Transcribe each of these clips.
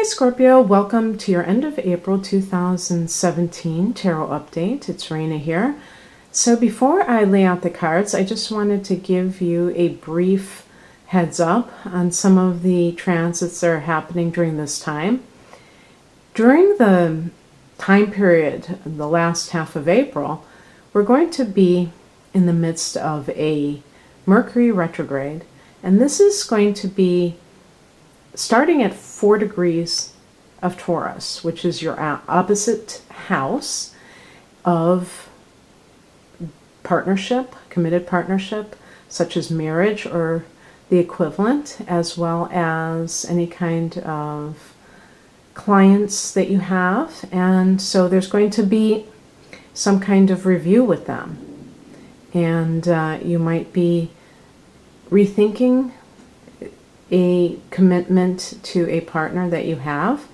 Hi Scorpio, welcome to your end of April 2017 tarot update. It's Raina here. So before I lay out the cards, I just wanted to give you a brief heads up on some of the transits that are happening during this time. During the time period, the last half of April, we're going to be in the midst of a Mercury retrograde, and this is going to be starting at 4 degrees of Taurus, which is your opposite house of partnership, committed partnership, such as marriage or the equivalent, as well as any kind of clients that you have. And so there's going to be some kind of review with them. And you might be rethinking a commitment to a partner that you have.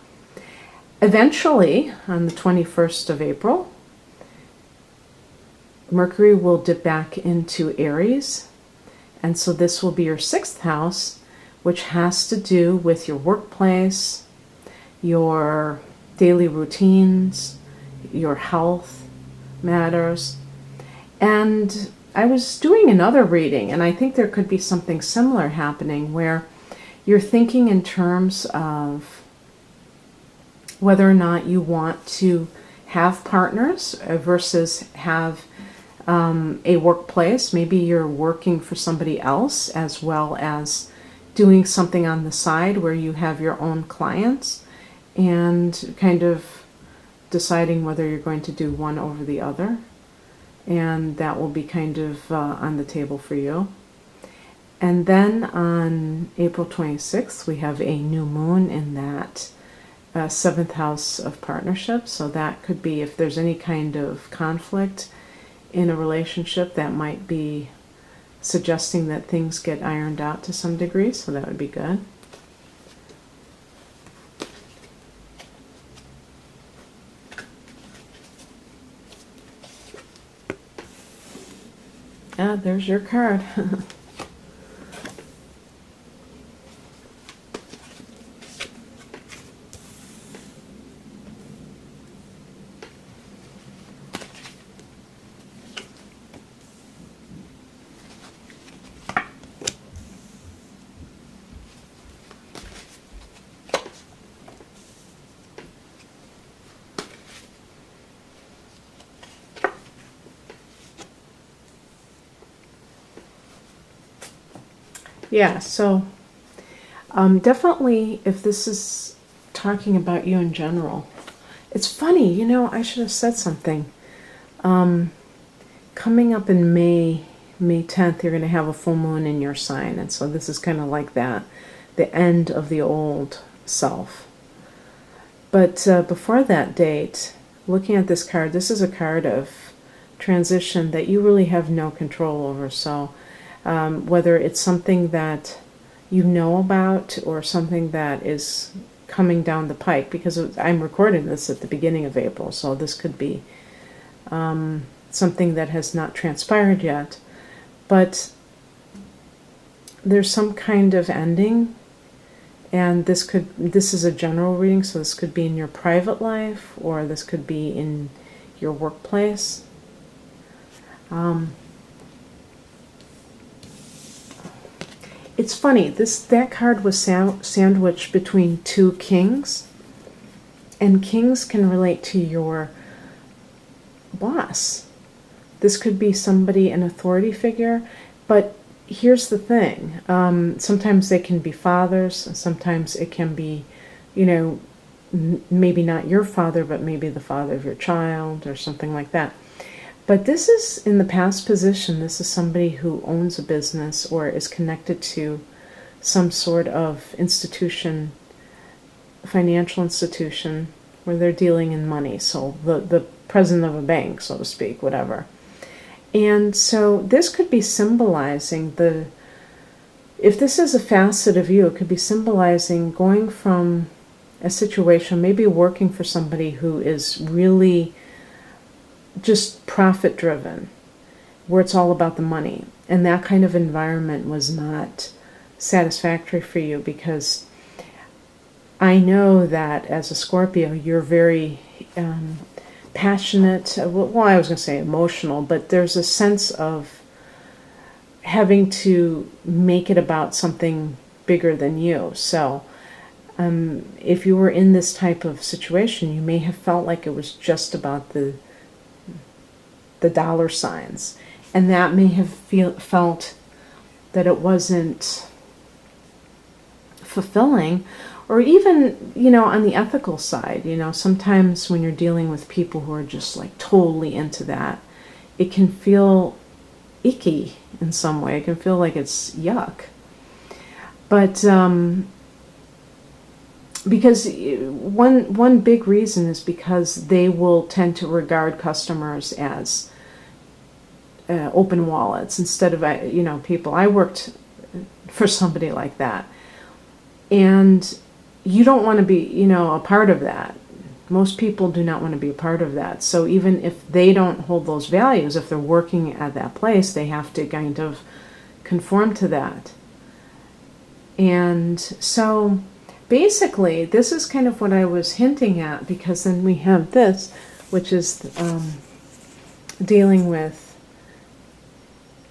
Eventually, on the 21st of April, Mercury will dip back into Aries, and so this will be your 6th house, which has to do with your workplace, your daily routines, your health matters. And I was doing another reading, and I think there could be something similar happening where you're thinking in terms of whether or not you want to have partners versus have a workplace. Maybe you're working for somebody else as well as doing something on the side where you have your own clients, and kind of deciding whether you're going to do one over the other. And that will be kind of on the table for you. And then on April 26th, we have a new moon in that 7th house of partnership. So that could be, if there's any kind of conflict in a relationship, that might be suggesting that things get ironed out to some degree. So that would be good. Ah, there's your card. Yeah, so definitely if this is talking about you in general, it's funny, you know, I should have said something. Coming up in May 10th, you're going to have a full moon in your sign, and so this is kind of like that, the end of the old self. But before that date, looking at this card, this is a card of transition that you really have no control over. So whether it's something that you know about or something that is coming down the pike, because I'm recording this at the beginning of April, so this could be something that has not transpired yet, but there's some kind of ending. And this is a general reading, so this could be in your private life or this could be in your workplace. It's funny, that card was sandwiched between 2 kings, and kings can relate to your boss. This could be somebody, an authority figure, but here's the thing. Sometimes they can be fathers, sometimes it can be, you know, maybe not your father, but maybe the father of your child or something like that. But this is in the past position. This is somebody who owns a business or is connected to some sort of institution, financial institution, where they're dealing in money. So the president of a bank, so to speak, whatever. And so this could be symbolizing if this is a facet of you, it could be symbolizing going from a situation, maybe working for somebody who is really just profit driven, where it's all about the money. And that kind of environment was not satisfactory for you, because I know that as a Scorpio, you're very passionate. Well, I was going to say emotional, but there's a sense of having to make it about something bigger than you. So if you were in this type of situation, you may have felt like it was just about the dollar signs, and that may have felt that it wasn't fulfilling. Or even, on the ethical side, sometimes when you're dealing with people who are just like totally into that, it can feel icky in some way. It can feel like it's yuck. But because one big reason is because they will tend to regard customers as open wallets instead of, people. I worked for somebody like that. And you don't want to be, a part of that. Most people do not want to be a part of that. So even if they don't hold those values, if they're working at that place, they have to kind of conform to that. And so basically, this is kind of what I was hinting at, because then we have this, which is dealing with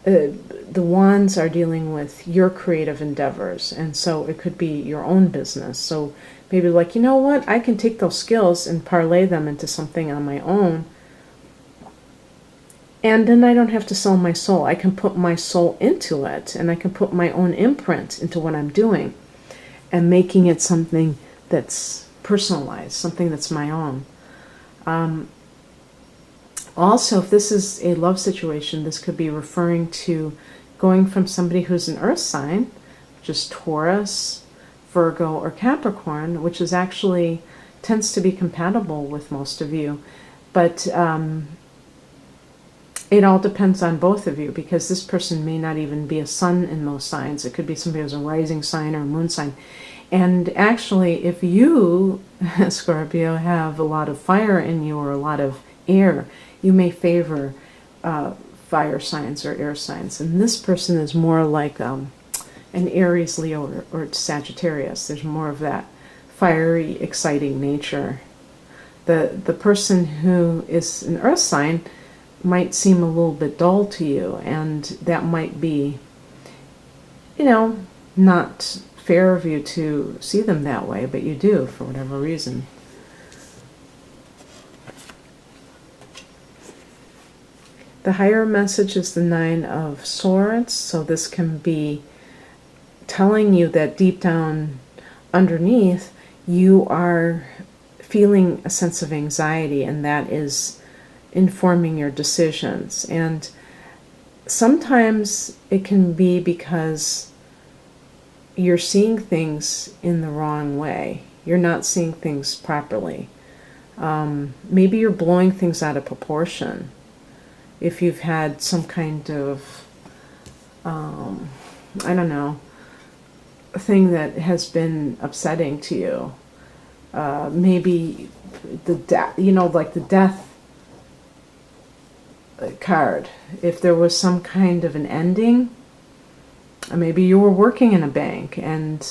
the wands are dealing with your creative endeavors, and so it could be your own business. So maybe like, you know what, I can take those skills and parlay them into something on my own, and then I don't have to sell my soul. I can put my soul into it, and I can put my own imprint into what I'm doing, and making it something that's personalized, something that's my own. Also, if this is a love situation, this could be referring to going from somebody who's an earth sign, which is Taurus, Virgo, or Capricorn, which is actually tends to be compatible with most of you. But it all depends on both of you, because this person may not even be a sun in those signs. It could be somebody who's a rising sign or a moon sign. And actually, if you, Scorpio, have a lot of fire in you or a lot of air, you may favor fire signs or air signs. And this person is more like an Aries, Leo, or Sagittarius. There's more of that fiery, exciting nature. The person who is an earth sign might seem a little bit dull to you, and that might be, not fair of you to see them that way, but you do for whatever reason. The higher message is the Nine of Swords, so this can be telling you that deep down underneath you are feeling a sense of anxiety, and that is informing your decisions. And sometimes it can be because you're seeing things in the wrong way. You're not seeing things properly. Maybe you're blowing things out of proportion. If you've had some kind of, thing that has been upsetting to you, maybe the death, like the death card. If there was some kind of an ending, maybe you were working in a bank and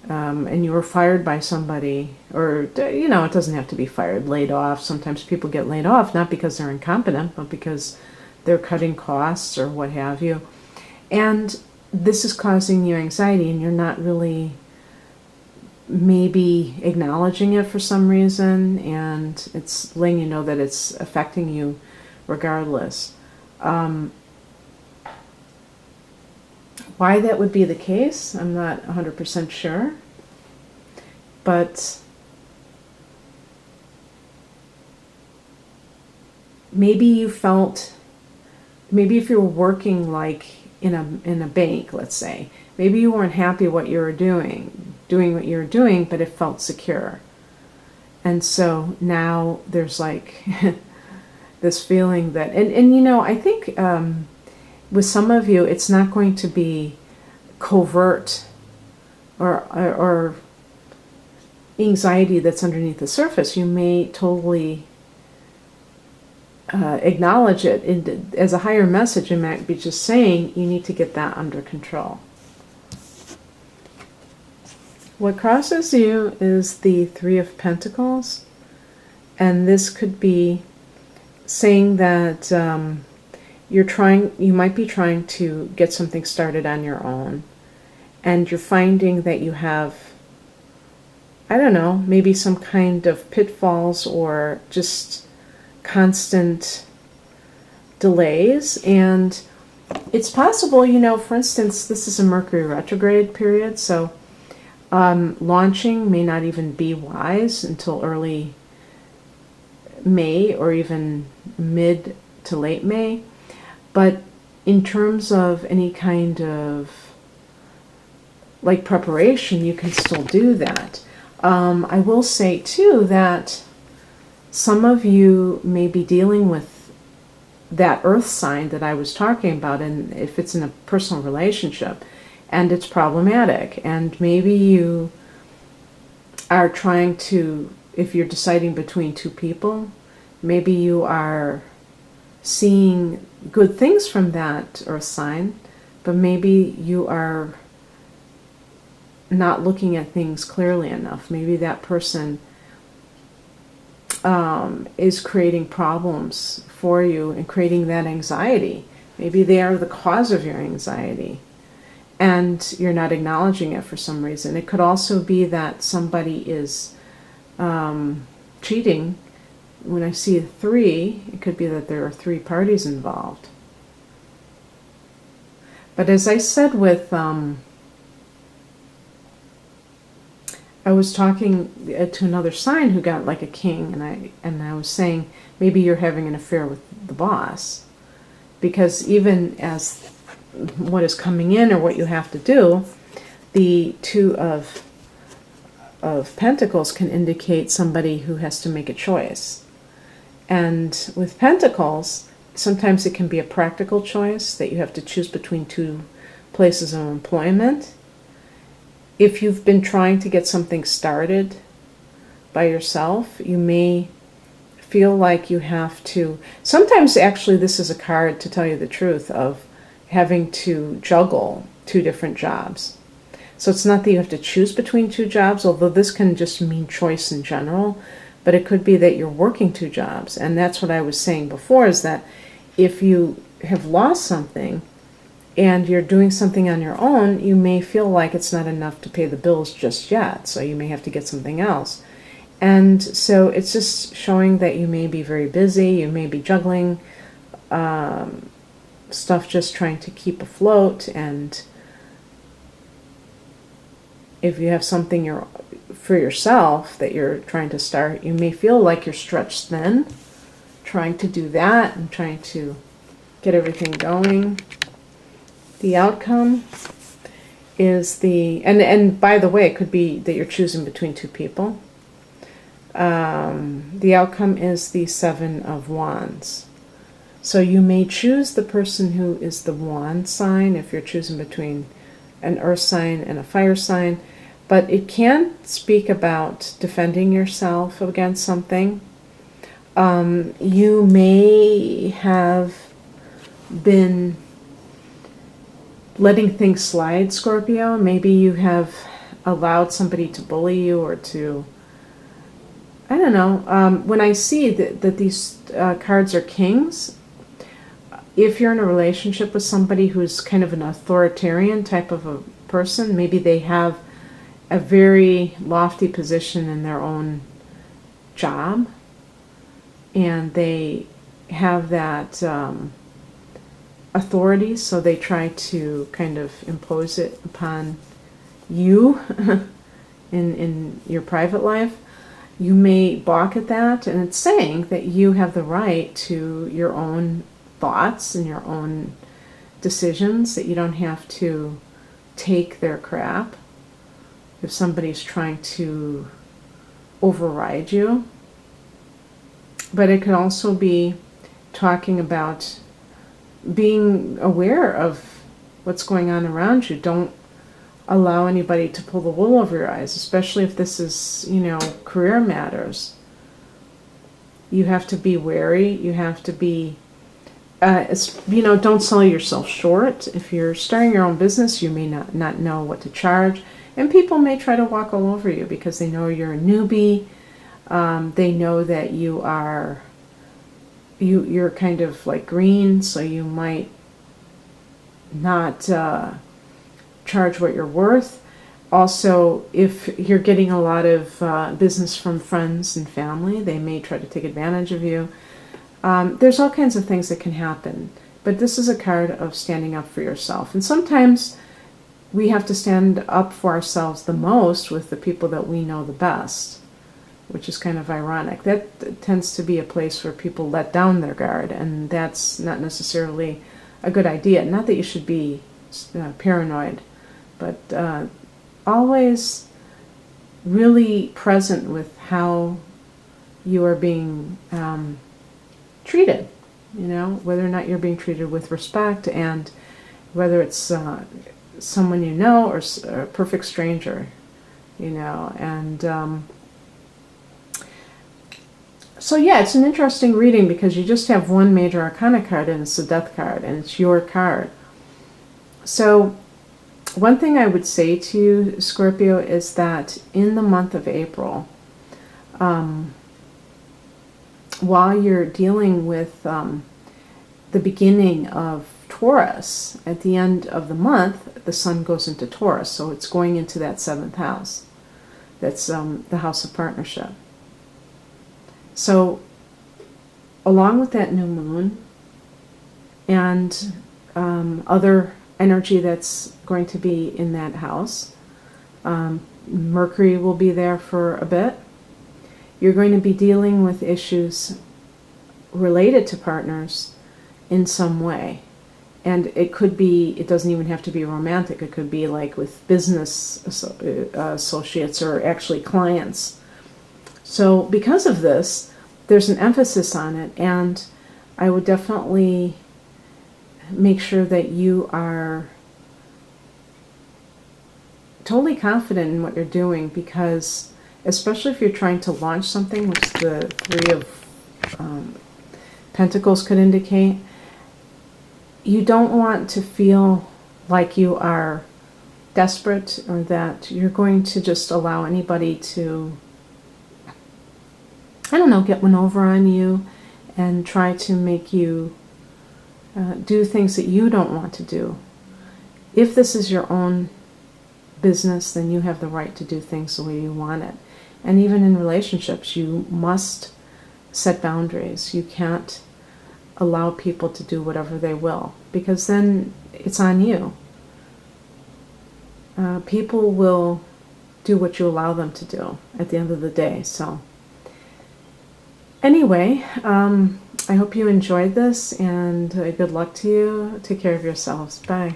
you were fired by somebody, or it doesn't have to be fired, laid off. Sometimes people get laid off not because they're incompetent, but because they're cutting costs or what have you. And this is causing you anxiety, and you're not really maybe acknowledging it for some reason, and it's letting you know that it's affecting you regardless. Why that would be the case, I'm not 100% sure. But maybe if you were working like in a bank, let's say, maybe you weren't happy what you were doing what you were doing, but it felt secure. And so now there's like this feeling that, and I think with some of you, it's not going to be covert or anxiety that's underneath the surface. You may totally acknowledge it as a higher message. It might be just saying you need to get that under control. What crosses you is the Three of Pentacles, and this could be saying that you might be trying to get something started on your own, and you're finding that you have, I don't know, maybe some kind of pitfalls or just constant delays. And it's possible, for instance, this is a Mercury retrograde period, so launching may not even be wise until early May or even mid to late May. But in terms of any kind of like preparation, you can still do that. I will say too that some of you may be dealing with that earth sign that I was talking about, and if it's in a personal relationship and it's problematic, and maybe you are trying to, if you're deciding between two people, maybe you are seeing good things from that earth sign, but maybe you are not looking at things clearly enough. Maybe that person is creating problems for you and creating that anxiety. Maybe they are the cause of your anxiety and you're not acknowledging it for some reason. It could also be that somebody is cheating. When I see a 3, it could be that there are 3 parties involved. But as I said with I was talking to another sign who got like a king, and I was saying maybe you're having an affair with the boss, because even as what is coming in or what you have to do, the 2 of Pentacles can indicate somebody who has to make a choice. And with Pentacles, sometimes it can be a practical choice that you have to choose between 2 places of employment. If you've been trying to get something started by yourself, you may feel like you have to, sometimes actually this is a card, to tell you the truth, of having to juggle 2 different jobs. So it's not that you have to choose between 2 jobs, although this can just mean choice in general, but it could be that you're working 2 jobs. And that's what I was saying before, is that if you have lost something and you're doing something on your own, you may feel like it's not enough to pay the bills just yet, so you may have to get something else. And so it's just showing that you may be very busy, you may be juggling stuff, just trying to keep afloat. And if you have something for yourself that you're trying to start, you may feel like you're stretched thin, trying to do that and trying to get everything going. The outcome is and by the way, it could be that you're choosing between 2 people. The outcome is the 7 of Wands. So you may choose the person who is the wand sign if you're choosing between an earth sign and a fire sign, but it can speak about defending yourself against something. You may have been letting things slide, Scorpio. Maybe you have allowed somebody to bully you or to, I don't know. When I see that these cards are kings, if you're in a relationship with somebody who's kind of an authoritarian type of a person, maybe they have a very lofty position in their own job, and they have that authority, so they try to kind of impose it upon you in your private life. You may balk at that, and it's saying that you have the right to your own thoughts and your own decisions, that you don't have to take their crap if somebody's trying to override you. But it could also be talking about being aware of what's going on around you. Don't allow anybody to pull the wool over your eyes, especially if this is, career matters. You have to be wary. You have to be, don't sell yourself short. If you're starting your own business, you may not know what to charge. And people may try to walk all over you because they know you're a newbie. They know that you're kind of like green, so you might not charge what you're worth. Also, if you're getting a lot of business from friends and family, they may try to take advantage of you. There's all kinds of things that can happen, but this is a card of standing up for yourself. And sometimes we have to stand up for ourselves the most with the people that we know the best, which is kind of ironic. That tends to be a place where people let down their guard, and that's not necessarily a good idea. Not that you should be paranoid, but always really present with how you are being treated, whether or not you're being treated with respect, and whether it's someone you know or a perfect stranger, and so yeah, it's an interesting reading because you just have one major arcana card and it's the death card, and it's your card. So one thing I would say to you, Scorpio, is that in the month of April, while you're dealing with the beginning of Taurus, at the end of the month, the sun goes into Taurus, so it's going into that 7th house. That's the house of partnership. So along with that new moon and other energy that's going to be in that house, Mercury will be there for a bit. You're going to be dealing with issues related to partners in some way. And it could be, it doesn't even have to be romantic. It could be like with business associates or actually clients. So because of this, there's an emphasis on it. And I would definitely make sure that you are totally confident in what you're doing, because especially if you're trying to launch something, which the Three of Pentacles could indicate, you don't want to feel like you are desperate or that you're going to just allow anybody to, I don't know, get one over on you and try to make you do things that you don't want to do. If this is your own business, then you have the right to do things the way you want it. And even in relationships, you must set boundaries. You can't allow people to do whatever they will, because then it's on you. People will do what you allow them to do at the end of the day. So anyway, I hope you enjoyed this, and good luck to you. Take care of yourselves. Bye.